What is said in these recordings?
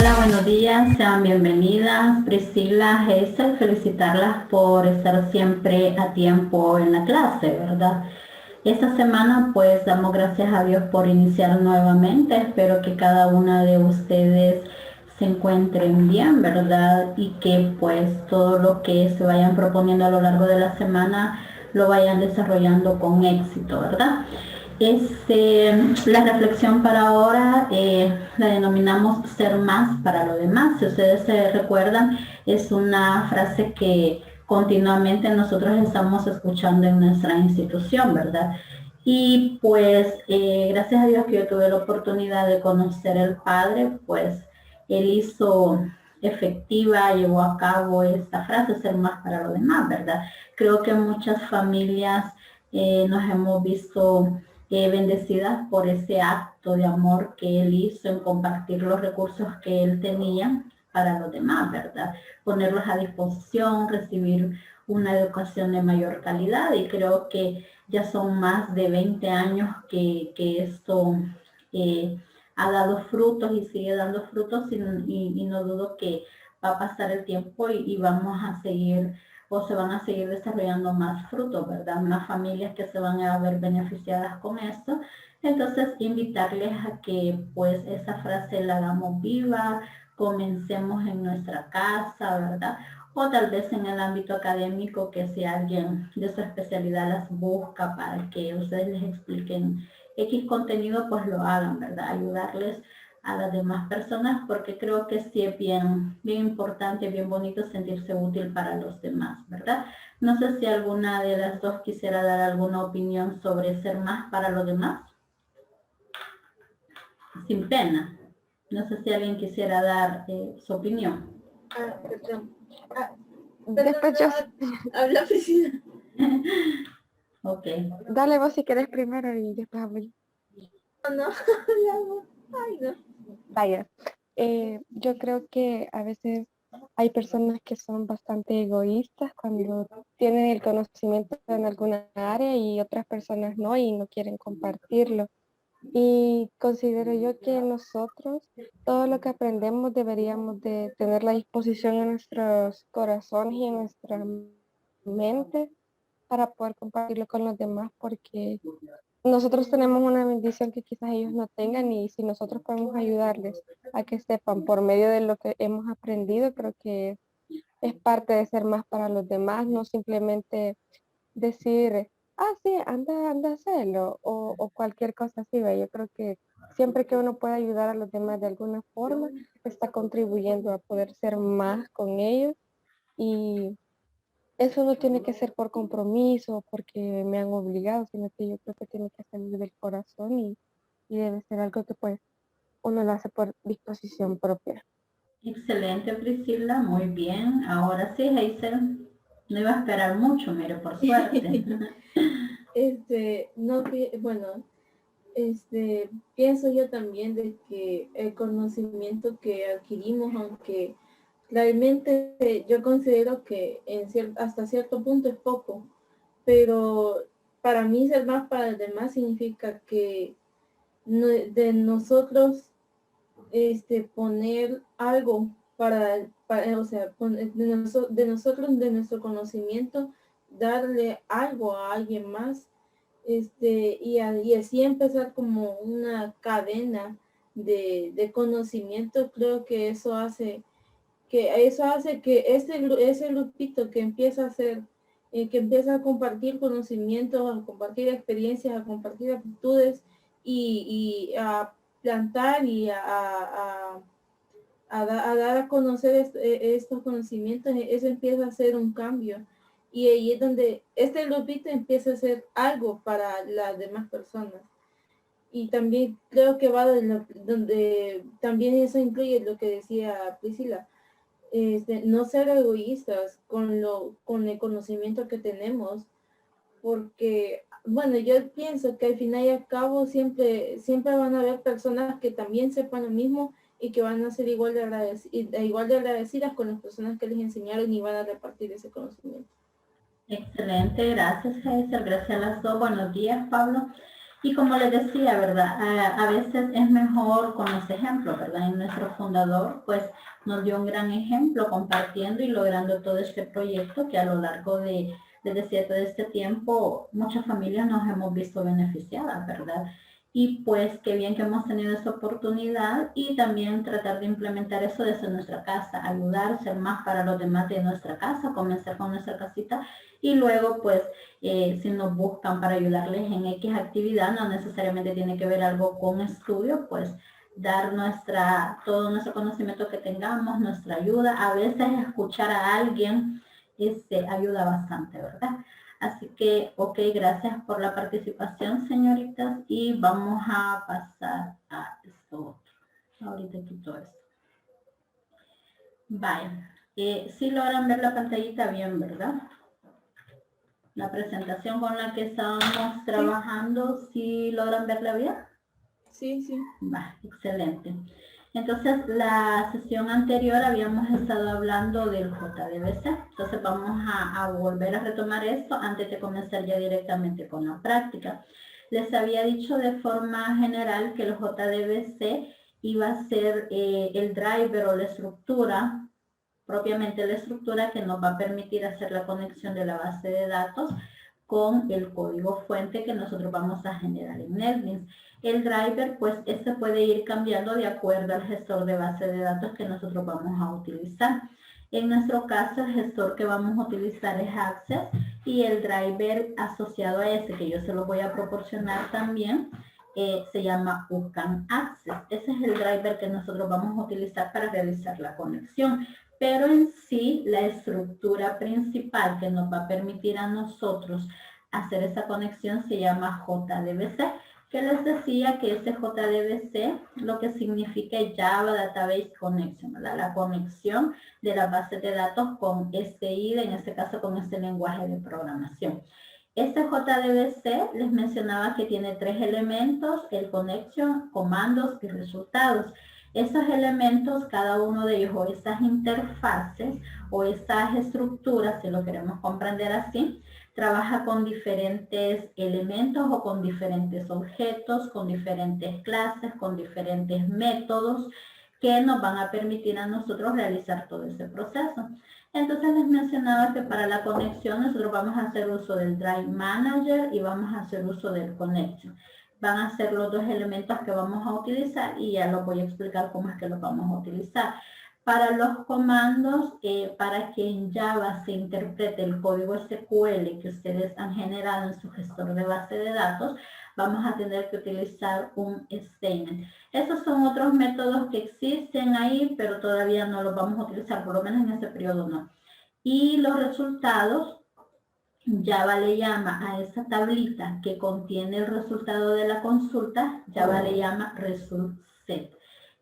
Hola, buenos días, sean bienvenidas Priscila, Hazel, felicitarlas por estar siempre a tiempo en la clase, ¿verdad? Esta semana pues damos gracias a Dios por iniciar nuevamente, espero que cada una de ustedes se encuentren bien, ¿verdad? Y que pues todo lo que se vayan proponiendo a lo largo de la semana lo vayan desarrollando con éxito, ¿verdad? La reflexión para ahora la denominamos ser más para lo demás. Si ustedes se recuerdan, es una frase que continuamente nosotros estamos escuchando en nuestra institución, ¿verdad? Y pues gracias a Dios que yo tuve la oportunidad de conocer al Padre, pues Él hizo efectiva, llevó a cabo esta frase, ser más para lo demás, ¿verdad? Creo que muchas familias nos hemos visto bendecidas por ese acto de amor que él hizo en compartir los recursos que él tenía para los demás, ¿verdad? Ponerlos a disposición, recibir una educación de mayor calidad y creo que ya son más de 20 años que esto eh, ha dado frutos y sigue dando frutos y no dudo que va a pasar el tiempo y vamos a seguir o se van a seguir desarrollando más frutos, ¿verdad? Más familias que se van a ver beneficiadas con esto. Entonces, invitarles a que pues esa frase la hagamos viva, comencemos en nuestra casa, ¿verdad? O tal vez en el ámbito académico, que si alguien de su especialidad las busca para que ustedes les expliquen X contenido, pues lo hagan, ¿verdad? Ayudarles a las demás personas porque creo que sí es bien importante, bien bonito sentirse útil para los demás, ¿verdad? No sé si alguna de las dos quisiera dar alguna opinión sobre ser más para los demás. Sin pena. No sé si alguien quisiera dar su opinión. Perdón. Después yo, Habla Priscila. Ok. dale vos si querés primero y después hablo yo. No, ay, no. Vaya, yo creo que a veces hay personas que son bastante egoístas cuando tienen el conocimiento en alguna área y otras personas no y no quieren compartirlo. Y considero yo que nosotros, todo lo que aprendemos deberíamos de tener la disposición en nuestros corazones y en nuestra mente para poder compartirlo con los demás, porque nosotros tenemos una bendición que quizás ellos no tengan y si nosotros podemos ayudarles a que sepan por medio de lo que hemos aprendido, creo que es parte de ser más para los demás, no simplemente decir, ah, sí, anda a hacerlo o cualquier cosa así, ¿ve? Yo creo que siempre que uno pueda ayudar a los demás de alguna forma, está contribuyendo a poder ser más con ellos y eso no tiene que ser por compromiso, porque me han obligado, sino que yo creo que tiene que salir del corazón y debe ser algo que pues uno lo hace por disposición propia. Excelente, Priscila. Muy bien. Ahora sí, Hazel. No iba a esperar mucho, mire, por suerte. No, bueno, pienso yo también de que el conocimiento que adquirimos, aunque realmente yo considero que hasta cierto punto es poco, pero para mí ser más para el demás significa que de nosotros poner algo o sea, de nuestro conocimiento, darle algo a alguien más, y así empezar como una cadena de conocimiento. Creo que eso hace que ese grupito que empieza a hacer, que empieza a compartir conocimientos, a compartir experiencias, a compartir actitudes y a plantar y a dar a conocer estos conocimientos, eso empieza a ser un cambio. Y ahí es donde este grupito empieza a ser algo para las demás personas. Y también creo que va donde también eso incluye lo que decía Priscila, no ser egoístas con el conocimiento que tenemos, porque, bueno, yo pienso que al final y al cabo siempre van a haber personas que también sepan lo mismo y que van a ser igual de agradecidas con las personas que les enseñaron y van a repartir ese conocimiento. Excelente, gracias, Hazel. Gracias a las dos. Buenos días, Pablo. Y como les decía, ¿verdad? A veces es mejor con los ejemplos, ¿verdad? Y nuestro fundador, pues, nos dio un gran ejemplo compartiendo y logrando todo este proyecto que a lo largo desde todo este tiempo, muchas familias nos hemos visto beneficiadas, ¿verdad? Y pues qué bien que hemos tenido esa oportunidad y también tratar de implementar eso desde nuestra casa, ayudar, ser más para los demás de nuestra casa, comenzar con nuestra casita y luego pues si nos buscan para ayudarles en X actividad, no necesariamente tiene que ver algo con estudio, pues dar todo nuestro conocimiento que tengamos, nuestra ayuda, a veces escuchar a alguien ayuda bastante, ¿verdad? Así que, ok, gracias por la participación, señoritas, y vamos a pasar a esto otro. Ahorita quito esto. Vaya, sí logran ver la pantallita bien, ¿verdad? La presentación con la que estábamos trabajando, ¿sí logran verla bien? Sí, sí. Va, excelente. Entonces, la sesión anterior habíamos estado hablando del JDBC. Entonces, vamos a volver a retomar esto antes de comenzar ya directamente con la práctica. Les había dicho de forma general que el JDBC iba a ser el driver o la estructura, propiamente la estructura que nos va a permitir hacer la conexión de la base de datos con el código fuente que nosotros vamos a generar en NetBeans. El driver, pues, este puede ir cambiando de acuerdo al gestor de base de datos que nosotros vamos a utilizar. En nuestro caso, el gestor que vamos a utilizar es Access y el driver asociado a ese, que yo se lo voy a proporcionar también, se llama UCAN Access. Ese es el driver que nosotros vamos a utilizar para realizar la conexión. Pero en sí, la estructura principal que nos va a permitir a nosotros hacer esa conexión se llama JDBC, que les decía que ese JDBC lo que significa es Java Database Connection, ¿verdad? La conexión de la base de datos con este IDE, en este caso con este lenguaje de programación. Este JDBC les mencionaba que tiene 3 elementos, el connection, comandos y resultados. Esos elementos, cada uno de ellos, o esas interfaces, o esas estructuras, si lo queremos comprender así, trabaja con diferentes elementos o con diferentes objetos, con diferentes clases, con diferentes métodos que nos van a permitir a nosotros realizar todo ese proceso. Entonces les mencionaba que para la conexión nosotros vamos a hacer uso del Drive Manager y vamos a hacer uso del Connection. Van a ser los dos elementos que vamos a utilizar y ya los voy a explicar cómo es que los vamos a utilizar. Para los comandos, para que en Java se interprete el código SQL que ustedes han generado en su gestor de base de datos, vamos a tener que utilizar un statement. Esos son otros métodos que existen ahí, pero todavía no los vamos a utilizar, por lo menos en este periodo no. Y los resultados, Java le llama a esa tablita que contiene el resultado de la consulta, Java le llama result set.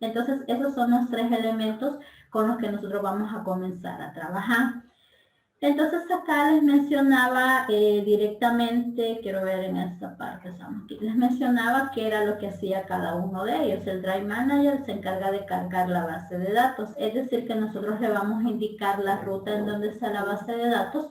Entonces, esos son los 3 elementos con los que nosotros vamos a comenzar a trabajar. Entonces, acá les mencionaba directamente, quiero ver en esta parte, les mencionaba qué era lo que hacía cada uno de ellos. El Drive Manager se encarga de cargar la base de datos, es decir, que nosotros le vamos a indicar la ruta en donde está la base de datos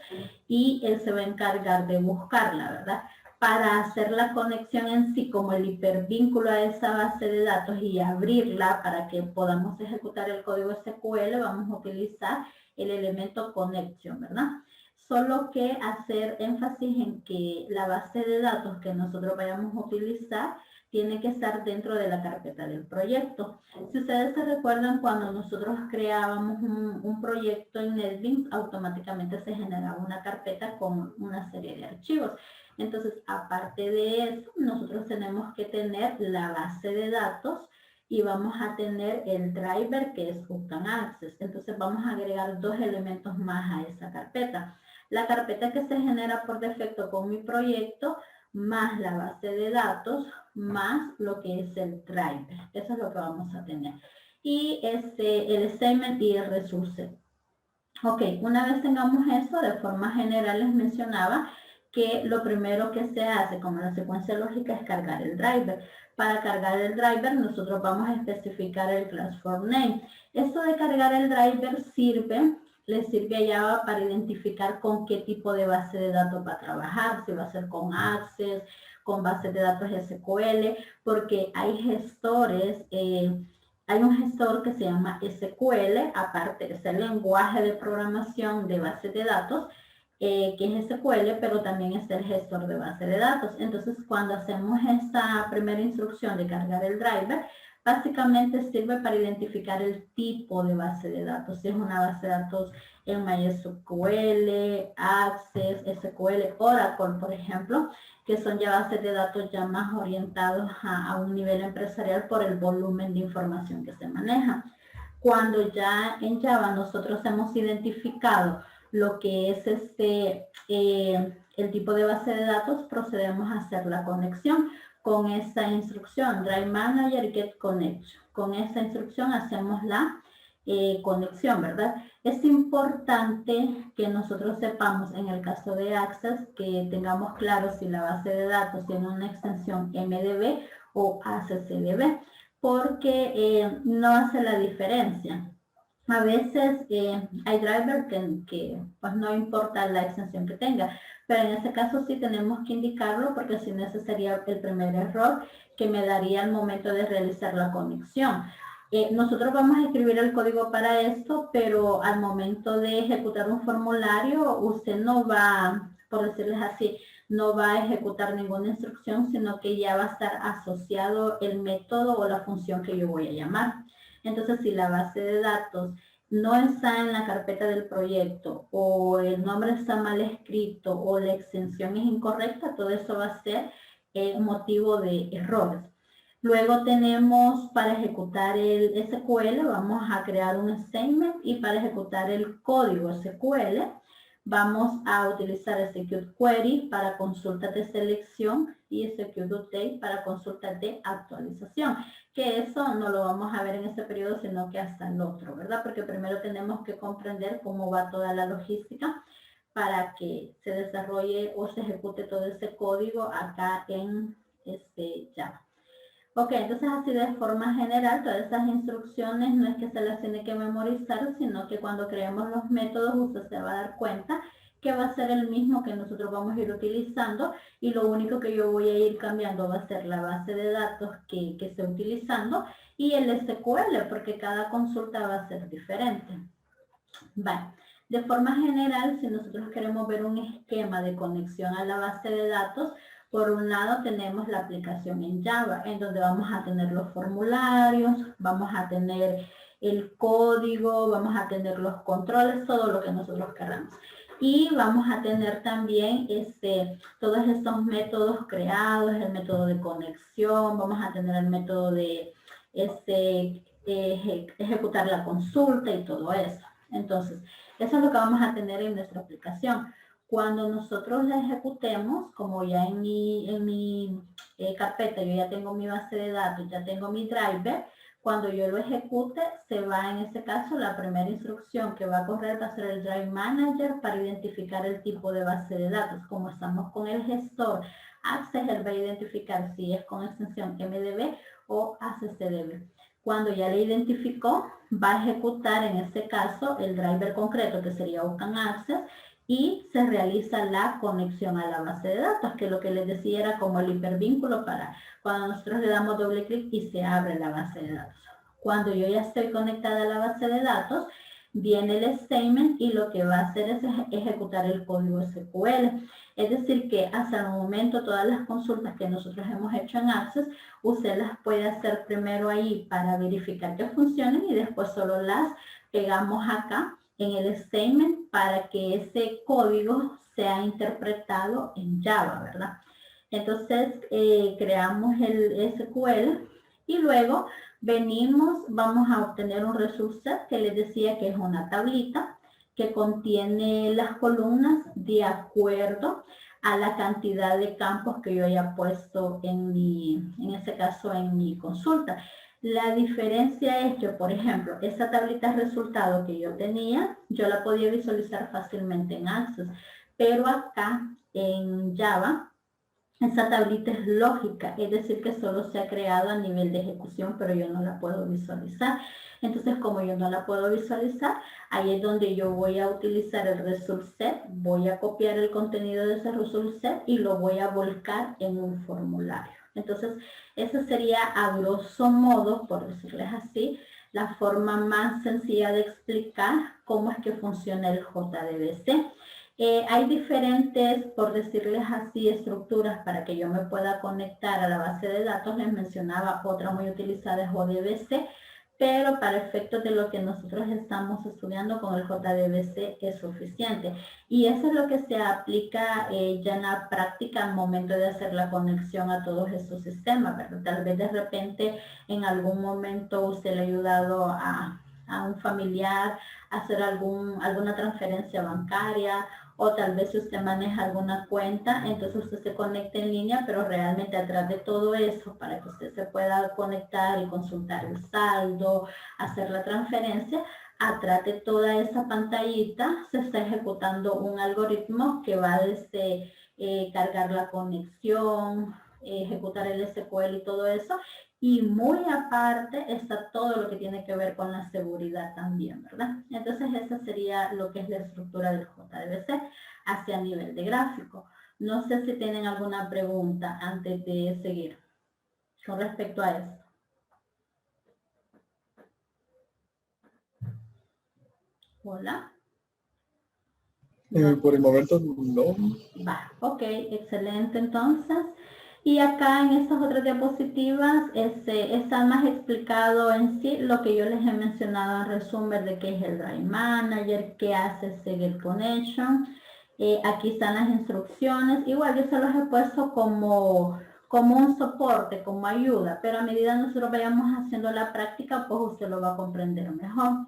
y él se va a encargar de buscarla, ¿verdad? Para hacer la conexión en sí como el hipervínculo a esa base de datos y abrirla para que podamos ejecutar el código SQL, vamos a utilizar el elemento connection, ¿verdad? Solo que hacer énfasis en que la base de datos que nosotros vayamos a utilizar tiene que estar dentro de la carpeta del proyecto. Si ustedes se recuerdan, cuando nosotros creábamos un proyecto en NetBeans, automáticamente se generaba una carpeta con una serie de archivos. Entonces, aparte de eso, nosotros tenemos que tener la base de datos y vamos a tener el driver que es UCAN Access. Entonces, vamos a agregar 2 elementos más a esa carpeta. La carpeta que se genera por defecto con mi proyecto, más la base de datos, más lo que es el driver. Eso es lo que vamos a tener. Y el statement y el resource. Ok, una vez tengamos eso, de forma general les mencionaba que lo primero que se hace como la secuencia lógica es cargar el driver. Para cargar el driver nosotros vamos a especificar el class for name. Esto de cargar el driver le sirve a Java para identificar con qué tipo de base de datos va a trabajar, si va a ser con Access, con bases de datos SQL, porque hay gestores, hay un gestor que se llama SQL, aparte es el lenguaje de programación de bases de datos, que es SQL, pero también es el gestor de base de datos. Entonces, cuando hacemos esta primera instrucción de cargar el driver, básicamente sirve para identificar el tipo de base de datos. Si es una base de datos en MySQL, Access, SQL, Oracle, por ejemplo, que son ya bases de datos ya más orientados a un nivel empresarial por el volumen de información que se maneja. Cuando ya en Java nosotros hemos identificado lo que es el tipo de base de datos, procedemos a hacer la conexión con esa instrucción, Drive Manager Get Connection. Con esa instrucción hacemos la conexión, ¿verdad? Es importante que nosotros sepamos, en el caso de Access, que tengamos claro si la base de datos tiene una extensión MDB o ACCDB, porque no hace la diferencia. A veces hay drivers que pues no importa la extensión que tenga, pero en ese caso sí tenemos que indicarlo, porque si no, ese sería el primer error que me daría al momento de realizar la conexión. Nosotros vamos a escribir el código para esto, pero al momento de ejecutar un formulario, usted no va, por decirles así, no va a ejecutar ninguna instrucción, sino que ya va a estar asociado el método o la función que yo voy a llamar. Entonces, si la base de datos no está en la carpeta del proyecto, o el nombre está mal escrito, o la extensión es incorrecta, todo eso va a ser motivo de errores. Luego tenemos, para ejecutar el SQL, vamos a crear un statement, y para ejecutar el código SQL, vamos a utilizar execute query para consultas de selección y execute update para consultas de actualización, que eso no lo vamos a ver en este periodo, sino que hasta el otro, ¿verdad? Porque primero tenemos que comprender cómo va toda la logística para que se desarrolle o se ejecute todo ese código acá en Java. Ok, entonces así de forma general, todas esas instrucciones no es que se las tiene que memorizar, sino que cuando creemos los métodos usted se va a dar cuenta que va a ser el mismo que nosotros vamos a ir utilizando, y lo único que yo voy a ir cambiando va a ser la base de datos que esté utilizando y el SQL, porque cada consulta va a ser diferente. Vale. De forma general, si nosotros queremos ver un esquema de conexión a la base de datos, por un lado tenemos la aplicación en Java, en donde vamos a tener los formularios, vamos a tener el código, vamos a tener los controles, todo lo que nosotros queramos. Y vamos a tener también todos estos métodos creados, el método de conexión, vamos a tener el método de ejecutar la consulta y todo eso. Entonces, eso es lo que vamos a tener en nuestra aplicación. Cuando nosotros la ejecutemos, como ya en mi carpeta yo ya tengo mi base de datos, ya tengo mi driver, cuando yo lo ejecute, se va, en este caso, la primera instrucción que va a correr va a ser el Drive Manager para identificar el tipo de base de datos. Como estamos con el gestor Access, él va a identificar si es con extensión MDB o ACCDB. Cuando ya le identificó, va a ejecutar en este caso el driver concreto, que sería Open Access, y se realiza la conexión a la base de datos, que lo que les decía era como el hipervínculo para cuando nosotros le damos doble clic y se abre la base de datos. Cuando yo ya estoy conectada a la base de datos, viene el statement y lo que va a hacer es ejecutar el código SQL. Es decir, que hasta el momento todas las consultas que nosotros hemos hecho en Access, usted las puede hacer primero ahí para verificar que funcionen, y después solo las pegamos acá en el statement para que ese código sea interpretado en Java, ¿verdad? Entonces, creamos el SQL y luego venimos, vamos a obtener un resource set que les decía que es una tablita que contiene las columnas de acuerdo a la cantidad de campos que yo haya puesto en este caso, en mi consulta. La diferencia es que, por ejemplo, esa tablita de resultado que yo tenía, yo la podía visualizar fácilmente en Access, pero acá en Java, Esa tablita es lógica, es decir, que solo se ha creado a nivel de ejecución, pero yo no la puedo visualizar. Entonces, como yo no la puedo visualizar, ahí es donde yo voy a utilizar el result set, voy a copiar el contenido de ese result set y lo voy a volcar en un formulario. Entonces, esa sería a grosso modo, por decirles así, la forma más sencilla de explicar cómo es que funciona el JDBC. Hay diferentes, por decirles así, estructuras para que yo me pueda conectar a la base de datos. Les mencionaba otra muy utilizada es JDBC, pero para efectos de lo que nosotros estamos estudiando con el JDBC es suficiente. Y eso es lo que se aplica ya en la práctica al momento de hacer la conexión a todos estos sistemas, pero tal vez de repente en algún momento usted le ha ayudado a un familiar a hacer alguna transferencia bancaria, o tal vez si usted maneja alguna cuenta, entonces usted se conecta en línea, pero realmente atrás de todo eso, para que usted se pueda conectar y consultar el saldo, hacer la transferencia, atrás de toda esa pantallita se está ejecutando un algoritmo que va desde cargar la conexión, ejecutar el SQL y todo eso. Y muy aparte está todo lo que tiene que ver con la seguridad también, ¿verdad? Entonces esa sería lo que es la estructura del JDBC hacia nivel de gráfico. No sé si tienen alguna pregunta antes de seguir con respecto a esto. Hola. Por el momento no. Va, ok, excelente entonces. Y acá en estas otras diapositivas está más explicado en sí lo que yo les he mencionado en resumen de qué es el Drive Manager, qué hace Seagate Connection. Aquí están las instrucciones. Igual yo se los he puesto como un soporte, como ayuda, pero a medida que nosotros vayamos haciendo la práctica, pues usted lo va a comprender mejor.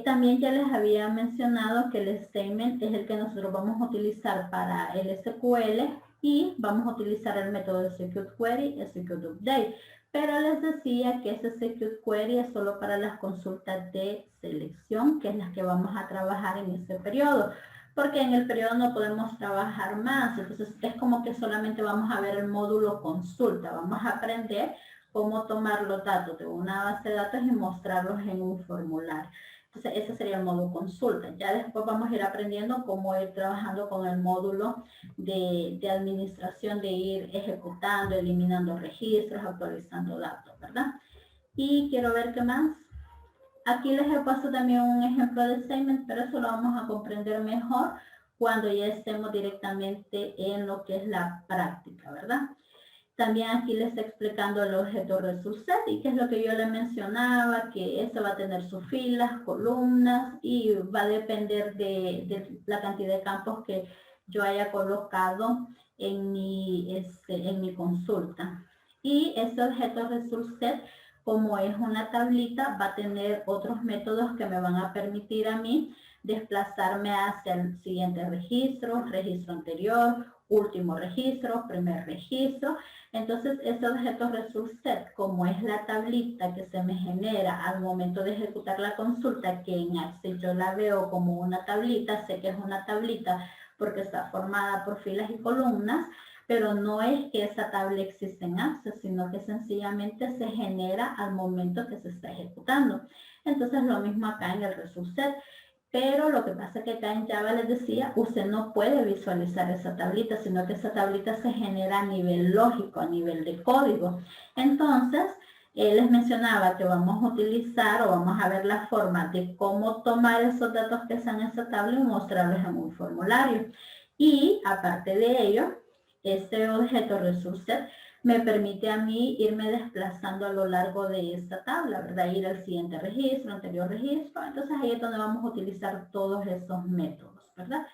También ya les había mencionado que el statement es el que nosotros vamos a utilizar para el SQL y vamos a utilizar el método de Secure Query y Secure Update. Pero les decía que ese Secure Query es solo para las consultas de selección, que es las que vamos a trabajar en este periodo. Porque en el periodo no podemos trabajar más, entonces es como que solamente vamos a ver el módulo consulta, vamos a aprender cómo tomar los datos de una base de datos y mostrarlos en un formulario. Entonces, ese sería el módulo consulta. Ya después vamos a ir aprendiendo cómo ir trabajando con el módulo de administración, de ir ejecutando, eliminando registros, actualizando datos, ¿verdad? Y quiero ver qué más. Aquí les he puesto también un ejemplo de statement, pero eso lo vamos a comprender mejor cuando ya estemos directamente en lo que es la práctica, ¿verdad? También aquí les está explicando el objeto result set y qué es lo que yo le mencionaba, que este va a tener sus filas, columnas y va a depender de la cantidad de campos que yo haya colocado en mi consulta. Y este objeto result set, como es una tablita, va a tener otros métodos que me van a permitir a mí desplazarme hacia el siguiente registro, registro anterior, último registro, primer registro. Entonces, este objeto result set, como es la tablita que se me genera al momento de ejecutar la consulta, que en Access yo la veo como una tablita, sé que es una tablita porque está formada por filas y columnas, pero no es que esa tabla existe en Access, sino que sencillamente se genera al momento que se está ejecutando. Entonces, lo mismo acá en el result set. Pero lo que pasa es que acá en Java les decía, usted no puede visualizar esa tablita, sino que esa tablita se genera a nivel lógico, a nivel de código. Entonces, les mencionaba que vamos a utilizar o vamos a ver la forma de cómo tomar esos datos que están en esa tabla y mostrarlos en un formulario. Y aparte de ello, este objeto result set me permite a mí irme desplazando a lo largo de esta tabla, ¿verdad? Ir al siguiente registro, anterior registro. Entonces ahí es donde vamos a utilizar todos estos métodos, ¿verdad?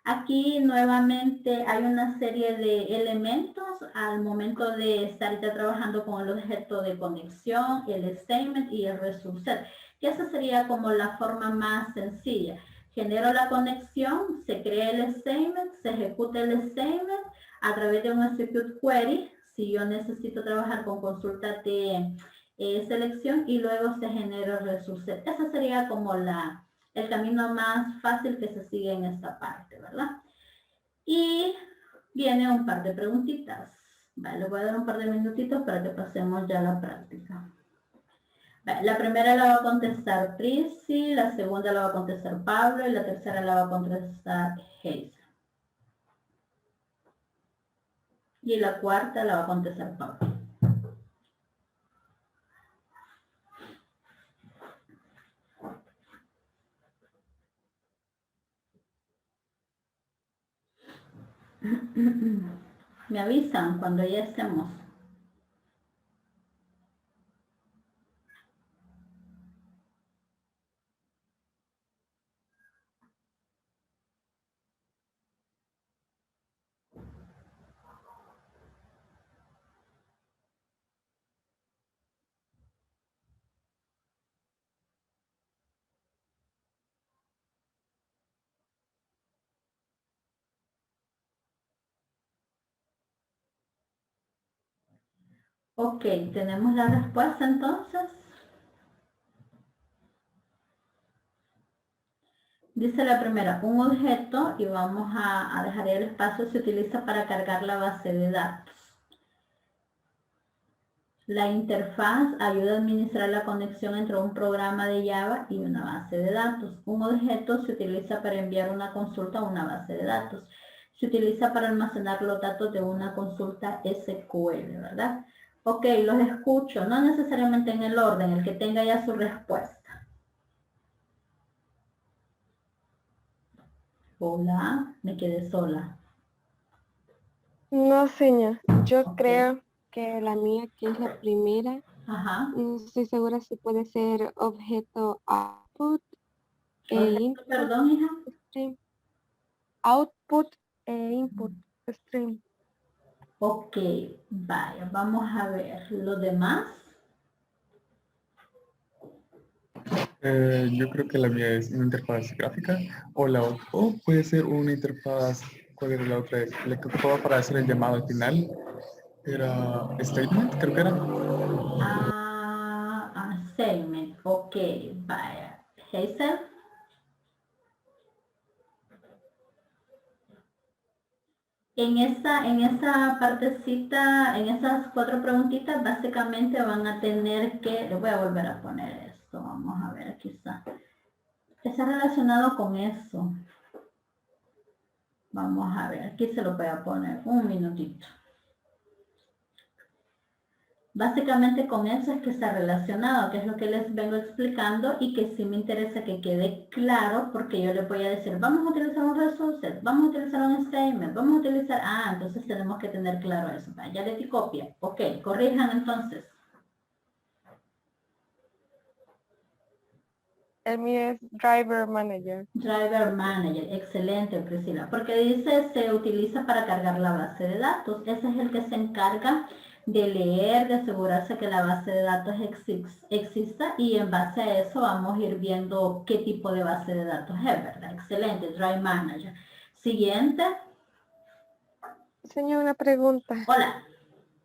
Aquí nuevamente hay una serie de elementos al momento de estar ya trabajando con el objeto de conexión, el statement y el result set. Que esa sería como la forma más sencilla. Genero la conexión, se crea el statement, se ejecuta el statement a través de un execute query, si yo necesito trabajar con consultas de selección y luego se genera el result set. Ese sería como el camino más fácil que se sigue en esta parte, ¿verdad? Y viene un par de preguntitas. Vale, le voy a dar un par de minutitos para que pasemos ya a la práctica. Vale, la primera la va a contestar Prissy, la segunda la va a contestar Pablo y la tercera la va a contestar Hazel. Y la cuarta la va a contestar Pablo. Me avisan cuando ya estemos. Ok, tenemos la respuesta entonces. Dice la primera, un objeto, y vamos a dejar ahí el espacio, se utiliza para cargar la base de datos. La interfaz ayuda a administrar la conexión entre un programa de Java y una base de datos. Un objeto se utiliza para enviar una consulta a una base de datos. Se utiliza para almacenar los datos de una consulta SQL, ¿verdad? Ok, los escucho, no necesariamente en el orden, el que tenga ya su respuesta. Hola, me quedé sola. No, señor. Yo Ok. creo que la mía, que es la primera, Ajá. no estoy segura si puede ser objeto output e Objeto, input perdón, hija. stream. Output e input stream. Ok, vaya, vamos a ver. ¿Lo demás? Yo creo que la mía es una interfaz gráfica o puede ser una interfaz, ¿cuál era la otra? La que ocupaba para hacer el llamado al final era statement, creo que era. Assignment. Ok, vaya. Hazel. En esa partecita, en esas 4 preguntitas, básicamente van a tener que, le voy a volver a poner esto, vamos a ver, aquí está. Está relacionado con eso. Vamos a ver, aquí se lo voy a poner un minutito. Básicamente con eso es que está relacionado, que es lo que les vengo explicando y que sí me interesa que quede claro porque yo les voy a decir, vamos a utilizar un resource, vamos a utilizar un statement, vamos a utilizar, entonces tenemos que tener claro eso. Ya le di copia. Ok, corrijan entonces. El mío es driver manager. Driver Manager, excelente Priscila, porque dice se utiliza para cargar la base de datos. Ese es el que se encarga de leer, de asegurarse que la base de datos exista y en base a eso vamos a ir viendo qué tipo de base de datos es, ¿verdad? Excelente, Drive Manager. Siguiente. Señor, una pregunta. Hola.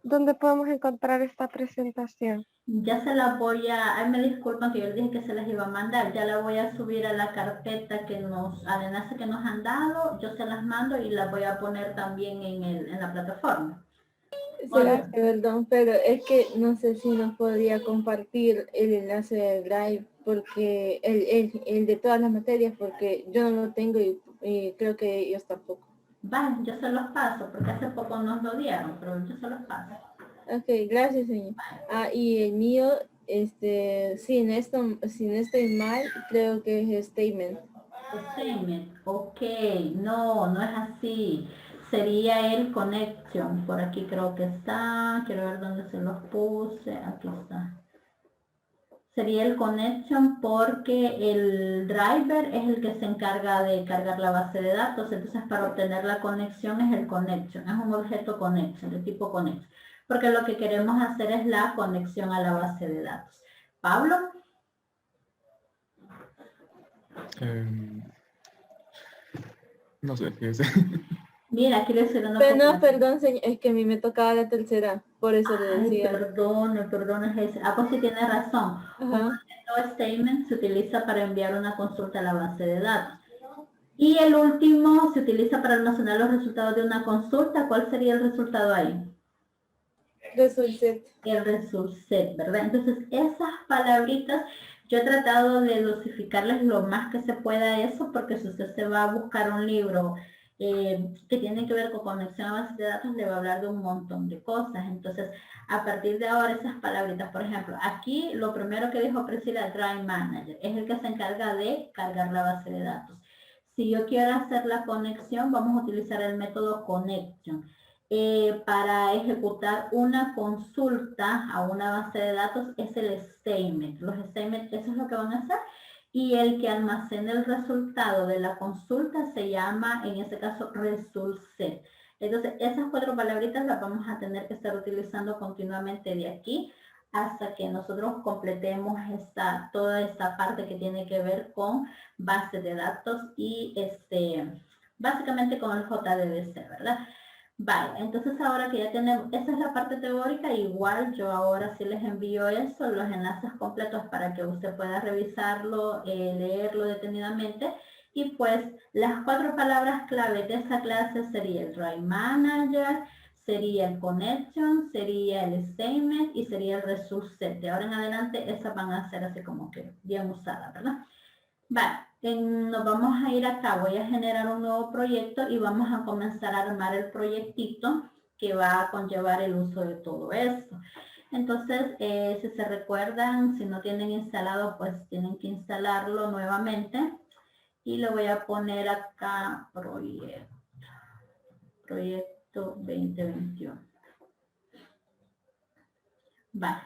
¿Dónde podemos encontrar esta presentación? Ya se la voy a, ay me disculpan que yo les dije que se las iba a mandar, ya la voy a subir a la carpeta al enlace que nos han dado, yo se las mando y las voy a poner también en la plataforma. Sí, Hola. perdón, pero es que no sé si nos podría compartir el enlace de Drive, porque el de todas las materias, porque yo no lo tengo y creo que ellos tampoco. Vale, yo se los paso, porque hace poco nos lo dieron, pero yo se los paso. Ok, gracias, señor. Y el mío, si no estoy mal, creo que es statement. Statement, ok, no, no es así. Sería el connection, por aquí creo que está, quiero ver dónde se los puse, aquí está. Sería el connection porque el driver es el que se encarga de cargar la base de datos, entonces para obtener la conexión es el connection, es un objeto connection, de tipo connection, porque lo que queremos hacer es la conexión a la base de datos. Pablo. No sé, fíjese. Mira, aquí le estoy dando Pero no, copia. perdón, señor, es que a mí me tocaba la tercera, por eso le Ay, decía. perdone, Jesús. Pues sí tiene razón. Un Ajá. objeto statement se utiliza para enviar una consulta a la base de datos. Y el último se utiliza para almacenar los resultados de una consulta. ¿Cuál sería el resultado ahí? Resulset. El resulset, ¿verdad? Entonces, esas palabritas, yo he tratado de dosificarles lo más que se pueda eso, porque si usted se va a buscar un libro que tiene que ver con conexión a bases de datos, le va a hablar de un montón de cosas. Entonces, a partir de ahora, esas palabritas, por ejemplo, aquí lo primero que dijo Priscila, Drive Manager, es el que se encarga de cargar la base de datos. Si yo quiero hacer la conexión, vamos a utilizar el método connection. Para ejecutar una consulta a una base de datos es el statement. Los statements, eso es lo que van a hacer. Y el que almacena el resultado de la consulta se llama, en este caso, result set. Entonces, esas 4 palabritas las vamos a tener que estar utilizando continuamente de aquí hasta que nosotros completemos toda esta parte que tiene que ver con base de datos y básicamente con el JDBC, ¿verdad? Vale, entonces ahora que ya tenemos, esa es la parte teórica, igual yo ahora sí les envío eso, los enlaces completos para que usted pueda revisarlo, leerlo detenidamente. Y pues las 4 palabras clave de esa clase sería el Drive Manager, sería el Connection, sería el Statement y sería el Result Set. De ahora en adelante esas van a ser así como que bien usadas, ¿verdad? Vale, nos vamos a ir acá, voy a generar un nuevo proyecto y vamos a comenzar a armar el proyectito que va a conllevar el uso de todo esto. Entonces, si se recuerdan, si no tienen instalado, pues tienen que instalarlo nuevamente. Y le voy a poner acá proyecto 2021. Vale.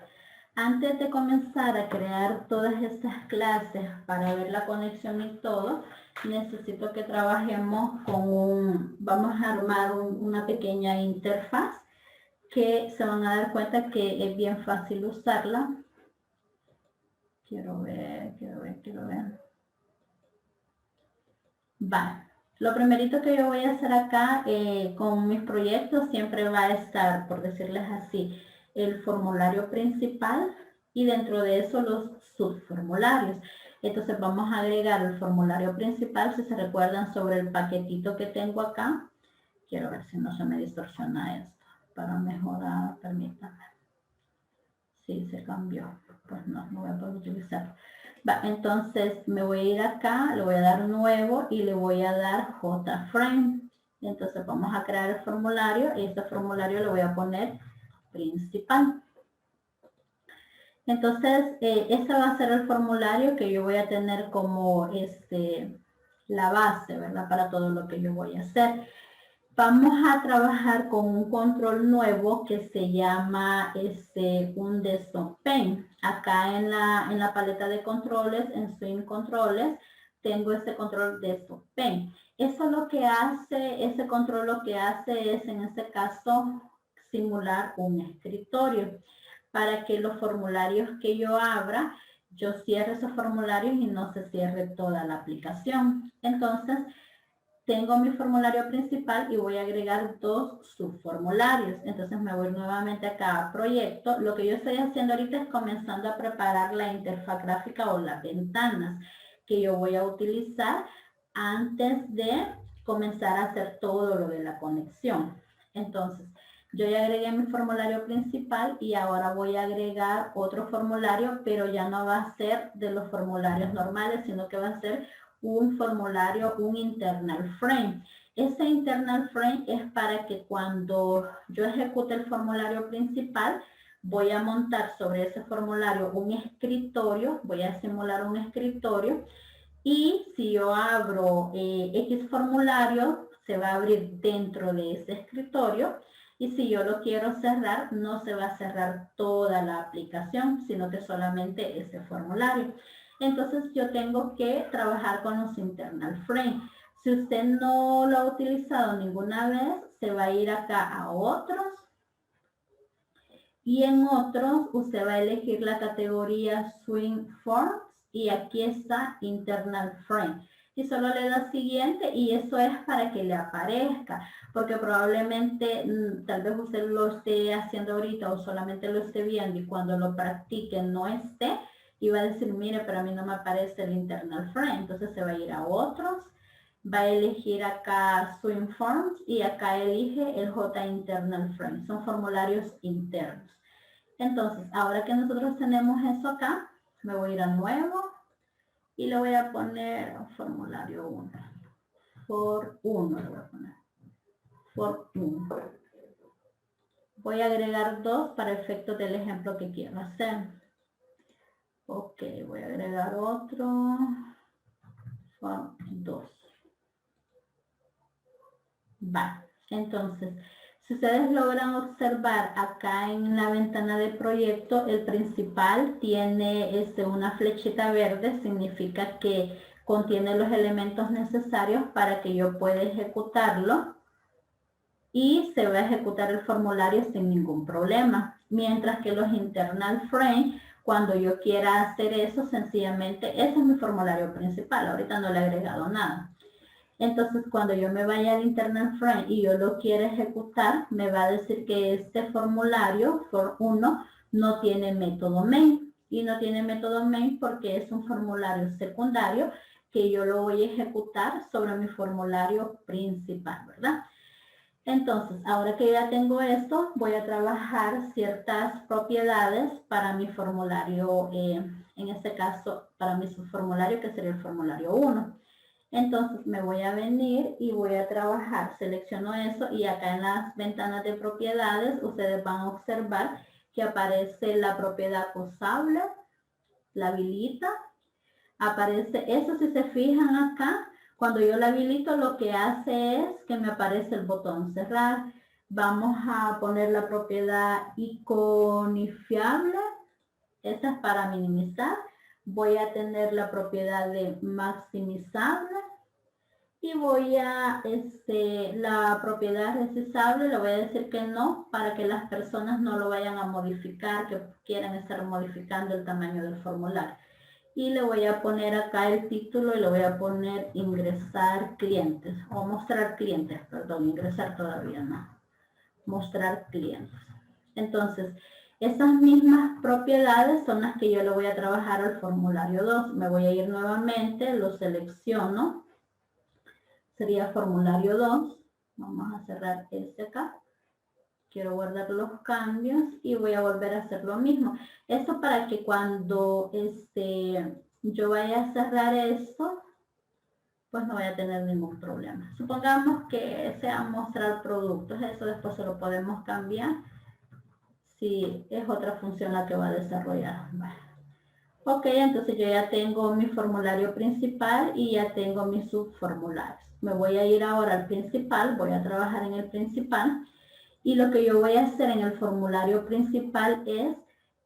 Antes de comenzar a crear todas estas clases para ver la conexión y todo, necesito que trabajemos con vamos a armar una pequeña interfaz que se van a dar cuenta que es bien fácil usarla. Quiero ver. Vale. Lo primerito que yo voy a hacer acá con mis proyectos siempre va a estar, por decirles así, el formulario principal y dentro de eso los subformularios. Entonces vamos a agregar el formulario principal, si se recuerdan sobre el paquetito que tengo acá. Quiero ver si no se me distorsiona esto para mejorar, permítanme. Sí, se cambió. Pues no voy a poder utilizar. Va, entonces me voy a ir acá, le voy a dar nuevo y le voy a dar JFrame. Entonces vamos a crear el formulario y este formulario le voy a poner principal. Entonces, este va a ser el formulario que yo voy a tener como la base, ¿verdad? Para todo lo que yo voy a hacer. Vamos a trabajar con un control nuevo que se llama un desktop pane. Acá en la paleta de controles, en Swing Controles, tengo este control desktop pane. Eso lo que hace, ese control lo que hace es, en este caso, simular un escritorio para que los formularios que yo abra, yo cierre esos formularios y no se cierre toda la aplicación. Entonces, tengo mi formulario principal y voy a agregar 2 subformularios. Entonces me voy nuevamente acá a proyecto. Lo que yo estoy haciendo ahorita es comenzando a preparar la interfaz gráfica o las ventanas que yo voy a utilizar antes de comenzar a hacer todo lo de la conexión. Entonces, yo ya agregué mi formulario principal y ahora voy a agregar otro formulario, pero ya no va a ser de los formularios normales, sino que va a ser un formulario, un internal frame. Ese internal frame es para que cuando yo ejecute el formulario principal, voy a montar sobre ese formulario un escritorio, voy a simular un escritorio y si yo abro X formulario, se va a abrir dentro de ese escritorio y si yo lo quiero cerrar, no se va a cerrar toda la aplicación, sino que solamente ese formulario. Entonces yo tengo que trabajar con los internal frame. Si usted no lo ha utilizado ninguna vez, se va a ir acá a otros. Y en otros usted va a elegir la categoría Swing Forms y aquí está internal frame. Y solo le da siguiente y eso es para que le aparezca. Porque probablemente tal vez usted lo esté haciendo ahorita o solamente lo esté viendo y cuando lo practique no esté. Y va a decir, mire, pero a mí no me aparece el internal frame. Entonces se va a ir a otros va a elegir acá Swim Forms y acá elige el J Internal Frame. Son formularios internos. Entonces, ahora que nosotros tenemos eso acá, me voy a ir a nuevo y le voy a poner formulario 1. For 1 le voy a poner. For 1. Voy a agregar 2 para efectos del ejemplo que quiero hacer. Ok, voy a agregar otro. For 2. Va. Entonces, si ustedes logran observar acá en la ventana de proyecto, el principal tiene una flechita verde, significa que contiene los elementos necesarios para que yo pueda ejecutarlo y se va a ejecutar el formulario sin ningún problema. Mientras que los internal frame, cuando yo quiera hacer eso, sencillamente, ese es mi formulario principal, ahorita no le he agregado nada. Entonces, cuando yo me vaya al internal frame y yo lo quiera ejecutar, me va a decir que este formulario, for 1, no tiene método main. Y no tiene método main porque es un formulario secundario que yo lo voy a ejecutar sobre mi formulario principal, ¿verdad? Entonces, ahora que ya tengo esto, voy a trabajar ciertas propiedades para mi formulario, en este caso, para mi subformulario, que sería el formulario 1. Entonces me voy a venir y voy a trabajar, selecciono eso y acá en las ventanas de propiedades ustedes van a observar que aparece la propiedad usable, la habilita, aparece eso. Si se fijan acá, cuando yo la habilito lo que hace es que me aparece el botón cerrar. Vamos a poner la propiedad iconifiable, esta es para minimizar. Voy a tener la propiedad de maximizable y voy a, la propiedad resizable, le voy a decir que no, para que las personas no lo vayan a modificar, que quieran estar modificando el tamaño del formulario. Y le voy a poner acá el título y le voy a poner ingresar clientes, o mostrar clientes, perdón, ingresar todavía no, mostrar clientes. Entonces, esas mismas propiedades son las que yo le voy a trabajar al formulario 2. Me voy a ir nuevamente, lo selecciono. Sería formulario 2. Vamos a cerrar este acá. Quiero guardar los cambios y voy a volver a hacer lo mismo. Esto para que cuando yo vaya a cerrar esto, pues no voy a tener ningún problema. Supongamos que sea mostrar productos. Eso después se lo podemos cambiar. Si es otra función la que va a desarrollar. Vale. Ok, entonces yo ya tengo mi formulario principal y ya tengo mis subformularios. Me voy a ir ahora al principal, voy a trabajar en el principal. Y lo que yo voy a hacer en el formulario principal es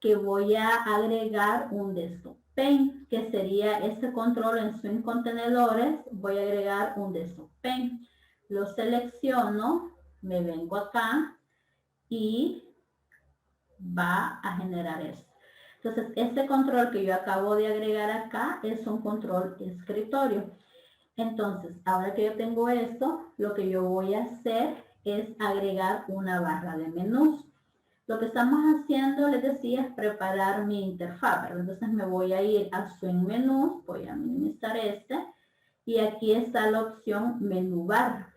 que voy a agregar un desktop pane, que sería este control en Swim Contenedores. Voy a agregar un desktop pane. Lo selecciono, me vengo acá y va a generar esto. Entonces, este control que yo acabo de agregar acá es un control escritorio. Entonces, ahora que yo tengo esto, lo que yo voy a hacer es agregar una barra de menús. Lo que estamos haciendo, les decía, es preparar mi interfaz. Entonces me voy a ir a Swing Menús, voy a minimizar y aquí está la opción Menú Bar.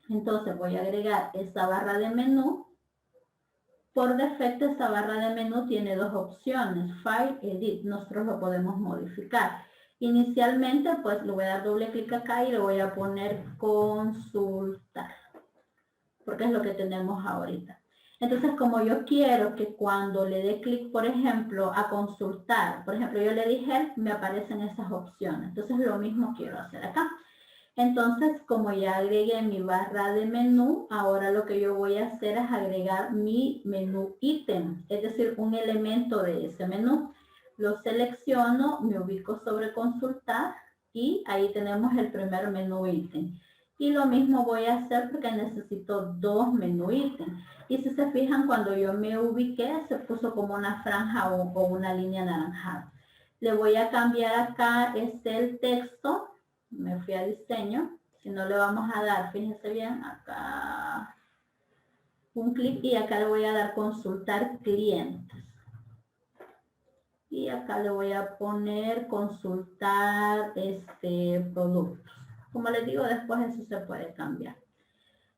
Entonces voy a agregar esta barra de menú. Por defecto esta barra de menú tiene dos opciones, File, Edit. Nosotros lo podemos modificar. Inicialmente, pues le voy a dar doble clic acá y le voy a poner consultar, porque es lo que tenemos ahorita. Entonces, como yo quiero que cuando le dé clic, por ejemplo, a consultar, por ejemplo, yo le dije, me aparecen esas opciones. Entonces, lo mismo quiero hacer acá. Entonces, como ya agregué mi barra de menú, ahora lo que yo voy a hacer es agregar mi menú ítem, es decir, un elemento de ese menú. Lo selecciono, me ubico sobre consultar y ahí tenemos el primer menú ítem. Y lo mismo voy a hacer porque necesito dos menú ítems. Y si se fijan, cuando yo me ubiqué, se puso como una franja o una línea anaranjada. Le voy a cambiar acá el texto. Me fui a diseño. Si no le vamos a dar, fíjense bien, acá un clic y acá le voy a dar consultar clientes. Y acá le voy a poner consultar productos. Como les digo, después eso se puede cambiar.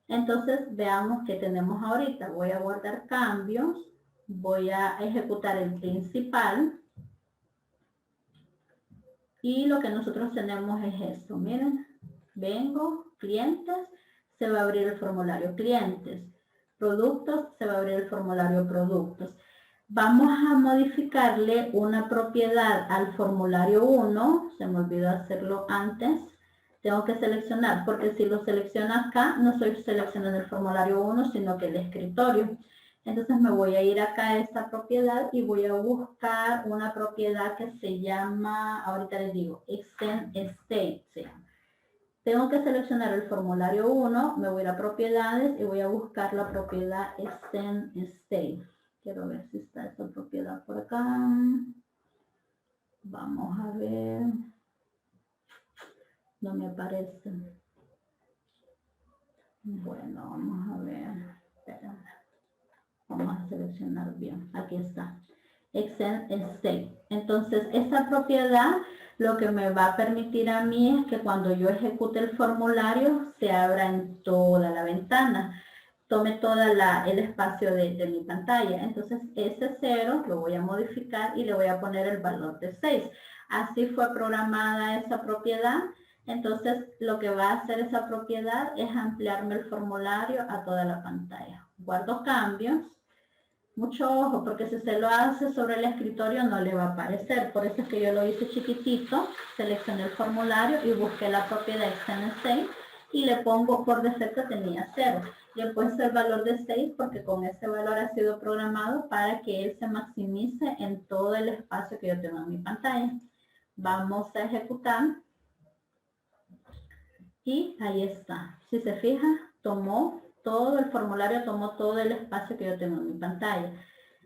Entonces, veamos qué tenemos ahorita. Voy a guardar cambios. Voy a ejecutar el principal. Y lo que nosotros tenemos es esto. Miren, vengo, clientes, se va a abrir el formulario clientes. Productos, se va a abrir el formulario productos. Vamos a modificarle una propiedad al formulario 1. Se me olvidó hacerlo antes. Tengo que seleccionar, porque si lo selecciono acá, no estoy seleccionando el formulario 1, sino que el escritorio. Entonces me voy a ir acá a esta propiedad y voy a buscar una propiedad que se llama, ahorita les digo, Extend State. ¿Sí? Tengo que seleccionar el formulario 1, me voy a propiedades y voy a buscar la propiedad Extend State. Quiero ver si está esta propiedad por acá. Vamos a ver. No me aparece. Bueno, vamos a ver. Espérame. Vamos a seleccionar bien. Aquí está. Extend State. Entonces, esta propiedad lo que me va a permitir a mí es que cuando yo ejecute el formulario se abra en toda la ventana. Tome todo el espacio de mi pantalla. Entonces, ese 0 lo voy a modificar y le voy a poner el valor de 6. Así fue programada esa propiedad. Entonces, lo que va a hacer esa propiedad es ampliarme el formulario a toda la pantalla. Guardo cambios. Mucho ojo, porque si se lo hace sobre el escritorio no le va a aparecer. Por eso es que yo lo hice chiquitito. Seleccioné el formulario y busqué la propiedad Extend State y le pongo, por defecto tenía 0. Le he puesto el valor de 6 porque con ese valor ha sido programado para que él se maximice en todo el espacio que yo tengo en mi pantalla. Vamos a ejecutar. Y ahí está. Si se fija, tomó todo el formulario, tomó todo el espacio que yo tengo en mi pantalla.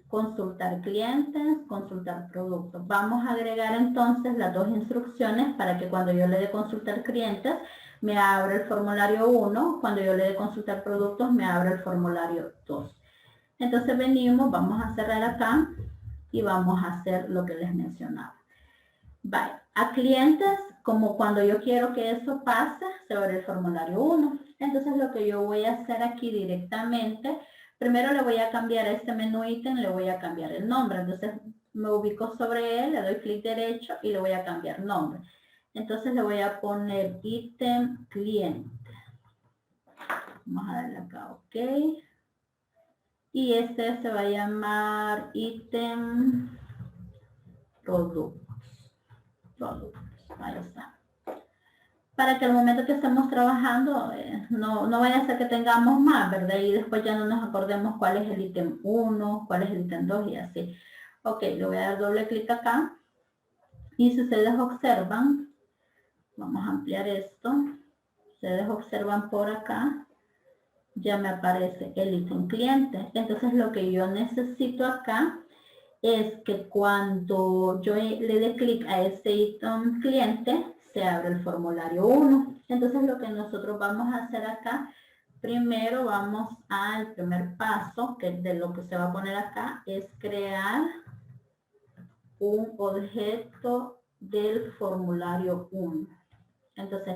Consultar clientes, consultar productos. Vamos a agregar entonces las dos instrucciones para que cuando yo le dé consultar clientes, me abra el formulario 1. Cuando yo le dé consultar productos, me abra el formulario 2. Entonces venimos, vamos a cerrar acá y vamos a hacer lo que les mencionaba. Vale. A clientes, como cuando yo quiero que eso pase, se abre el formulario 1. Entonces lo que yo voy a hacer aquí directamente, primero le voy a cambiar a este menú ítem, le voy a cambiar el nombre. Entonces me ubico sobre él, le doy clic derecho y le voy a cambiar nombre. Entonces le voy a poner ítem cliente. Vamos a darle acá OK. Y este se va a llamar ítem productos. Ahí está. Para que al momento que estemos trabajando no vaya a ser que tengamos más, ¿verdad? Y después ya no nos acordemos cuál es el ítem 1, cuál es el ítem 2 y así. Ok, le voy a dar doble clic acá. Y si ustedes observan, vamos a ampliar esto. Ustedes observan por acá, ya me aparece el ítem cliente. Entonces lo que yo necesito acá es que cuando yo le dé clic a este ítem cliente, se abre el formulario 1. Entonces lo que nosotros vamos a hacer acá, primero vamos al primer paso, que de lo que se va a poner acá, es crear un objeto del formulario 1. Entonces,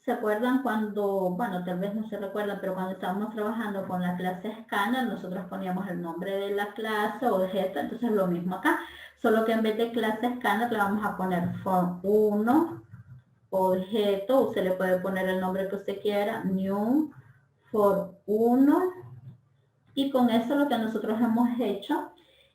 ¿se acuerdan cuando, bueno, tal vez no se recuerdan, pero cuando estábamos trabajando con la clase Scanner, nosotros poníamos el nombre de la clase, objeto, entonces lo mismo acá, solo que en vez de clase Scanner le vamos a poner form 1, objeto, usted le puede poner el nombre que usted quiera, new, form 1, y con eso lo que nosotros hemos hecho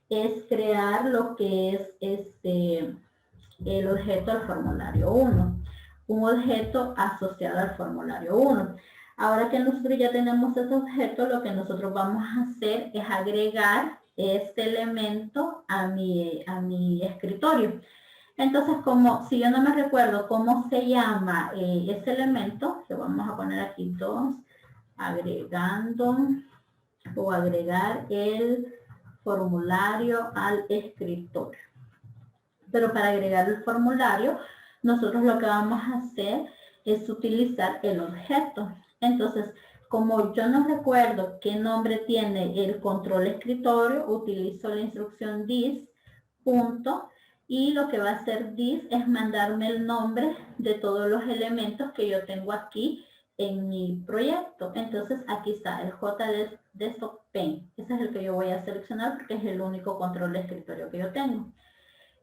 es crear lo que es el objeto del formulario 1. Un objeto asociado al formulario 1. Ahora que nosotros ya tenemos ese objeto, lo que nosotros vamos a hacer es agregar este elemento a mi escritorio. Entonces, como si yo no me recuerdo cómo se llama ese elemento, le vamos a poner aquí 2, agregando o agregar el formulario al escritorio. Pero para agregar el formulario, nosotros lo que vamos a hacer es utilizar el objeto. Entonces, como yo no recuerdo qué nombre tiene el control escritorio, utilizo la instrucción this, punto, Y lo que va a hacer this es mandarme el nombre de todos los elementos que yo tengo aquí en mi proyecto. Entonces aquí está el JD Desktop Paint. Ese es el que yo voy a seleccionar porque es el único control de escritorio que yo tengo.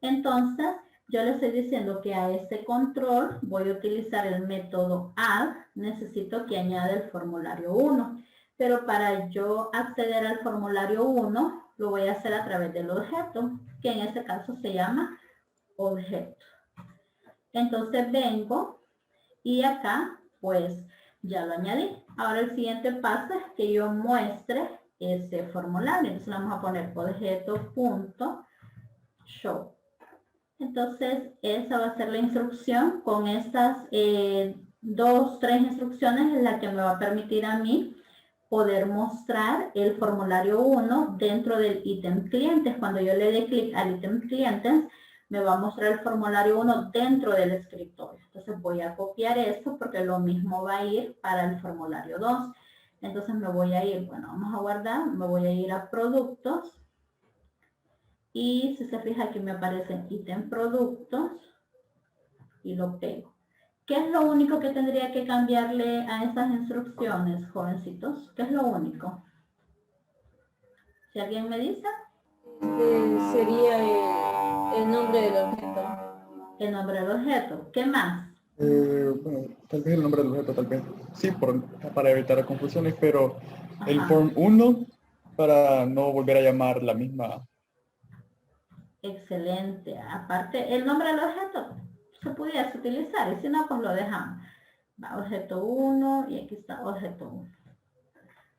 Entonces yo le estoy diciendo que a ese control voy a utilizar el método add. Necesito que añada el formulario 1. Pero para yo acceder al formulario 1, lo voy a hacer a través del objeto, que en este caso se llama objeto. Entonces vengo y acá, pues, ya lo añadí. Ahora el siguiente paso es que yo muestre ese formulario. Entonces vamos a poner objeto.show. Entonces, esa va a ser la instrucción. Con estas 2, 3 instrucciones es la que me va a permitir a mí poder mostrar el formulario 1 dentro del ítem clientes. Cuando yo le dé clic al ítem clientes, me va a mostrar el formulario 1 dentro del escritorio. Entonces voy a copiar esto porque lo mismo va a ir para el formulario 2. Entonces me voy a ir, bueno, vamos a guardar, me voy a ir a productos. Y si se fija aquí me aparecen ítem productos y lo pego. ¿Qué es lo único que tendría que cambiarle a esas instrucciones, jovencitos? ¿Qué es lo único? Si alguien me dice. Sería el nombre del objeto. El nombre del objeto. ¿Qué más? Bueno, tal vez el nombre del objeto, tal vez. Sí, para evitar confusiones, pero el Ajá. form 1 para no volver a llamar la misma. Excelente. Aparte, el nombre del objeto se pudiese utilizar y si no, pues lo dejamos. Va, objeto 1 y aquí está objeto 1.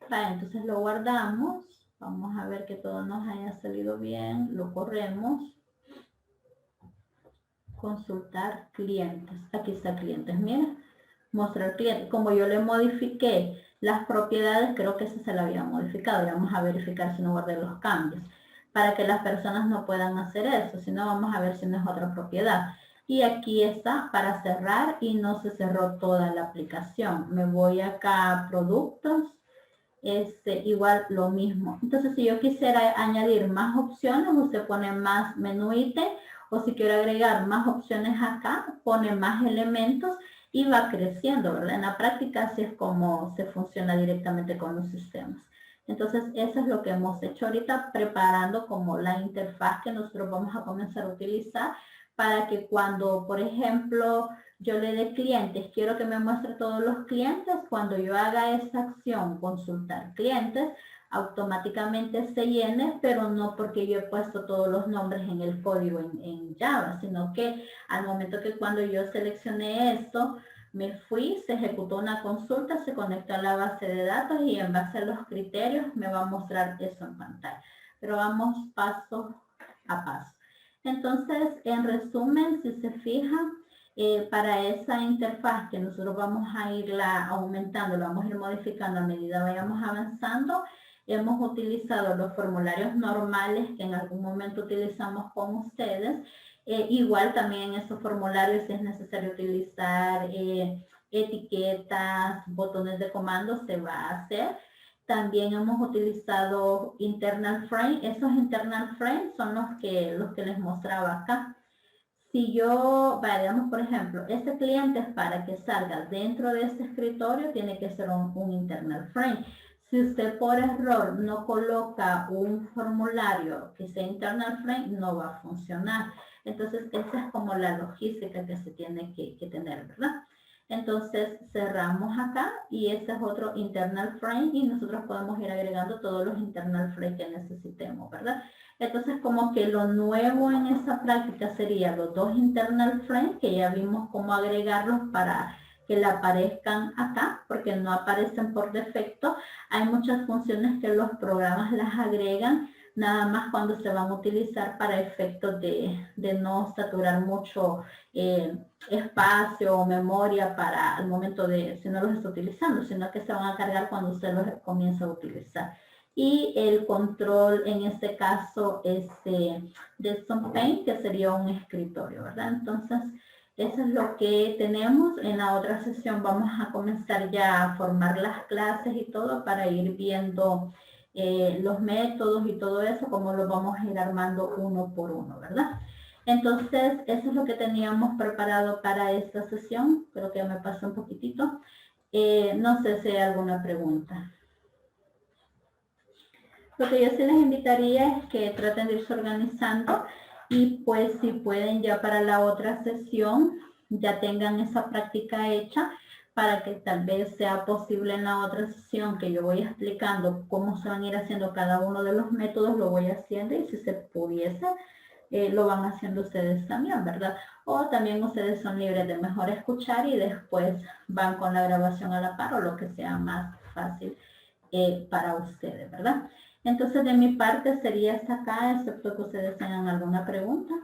Vale, entonces lo guardamos. Vamos a ver que todo nos haya salido bien. Lo corremos. Consultar clientes. Aquí está clientes. Miren, mostrar clientes. Como yo le modifiqué las propiedades, creo que esa se la había modificado. Y vamos a verificar si no guardé los cambios. Para que las personas no puedan hacer eso. Si no, vamos a ver si no es otra propiedad. Y aquí está para cerrar y no se cerró toda la aplicación. Me voy acá a productos. Igual lo mismo. Entonces, si yo quisiera añadir más opciones, usted pone más menú ítem, o si quiero agregar más opciones acá, pone más elementos y va creciendo, ¿verdad? En la práctica así es como se funciona directamente con los sistemas. Entonces, eso es lo que hemos hecho ahorita, preparando como la interfaz que nosotros vamos a comenzar a utilizar para que cuando, por ejemplo, yo le dé clientes, quiero que me muestre todos los clientes, cuando yo haga esta acción, consultar clientes, automáticamente se llene, pero no porque yo he puesto todos los nombres en el código en Java, sino que al momento que cuando yo seleccioné esto, me fui, se ejecutó una consulta, se conectó a la base de datos y en base a los criterios me va a mostrar eso en pantalla. Pero vamos paso a paso. Entonces, en resumen, si se fijan, para esa interfaz que nosotros vamos a irla aumentando, la vamos a ir modificando a medida vayamos avanzando, hemos utilizado los formularios normales que en algún momento utilizamos con ustedes. Igual también en esos formularios si es necesario utilizar etiquetas, botones de comando, se va a hacer. También hemos utilizado internal frame. Esos internal frames son los que les mostraba acá. Si yo, digamos, por ejemplo, este cliente para que salga dentro de este escritorio tiene que ser un internal frame. Si usted por error no coloca un formulario que sea internal frame, no va a funcionar. Entonces, esa es como la logística que se tiene que tener, ¿verdad? Entonces, cerramos acá y este es otro internal frame y nosotros podemos ir agregando todos los internal frames que necesitemos, ¿verdad? Entonces, como que lo nuevo en esta práctica sería los 2 internal frames, que ya vimos cómo agregarlos para que le aparezcan acá, porque no aparecen por defecto. Hay muchas funciones que los programas las agregan, nada más cuando se van a utilizar para efectos de no saturar mucho espacio o memoria para el momento de, si no los está utilizando, sino que se van a cargar cuando usted los comienza a utilizar. Y el control, en este caso, es Desktop Paint, que sería un escritorio, ¿verdad? Entonces, eso es lo que tenemos. En la otra sesión vamos a comenzar ya a formar las clases y todo para ir viendo los métodos y todo eso, cómo los vamos a ir armando uno por uno, ¿verdad? Entonces, eso es lo que teníamos preparado para esta sesión. Creo que me pasó un poquitito. No sé si hay alguna pregunta. Lo que yo sí les invitaría es que traten de irse organizando y pues si pueden ya para la otra sesión ya tengan esa práctica hecha para que tal vez sea posible en la otra sesión que yo voy explicando cómo se van a ir haciendo cada uno de los métodos, lo voy haciendo y si se pudiese, lo van haciendo ustedes también, ¿verdad? O también ustedes son libres de mejor escuchar y después van con la grabación a la par o lo que sea más fácil para ustedes, ¿verdad? Entonces de mi parte sería hasta acá, excepto que ustedes tengan alguna pregunta.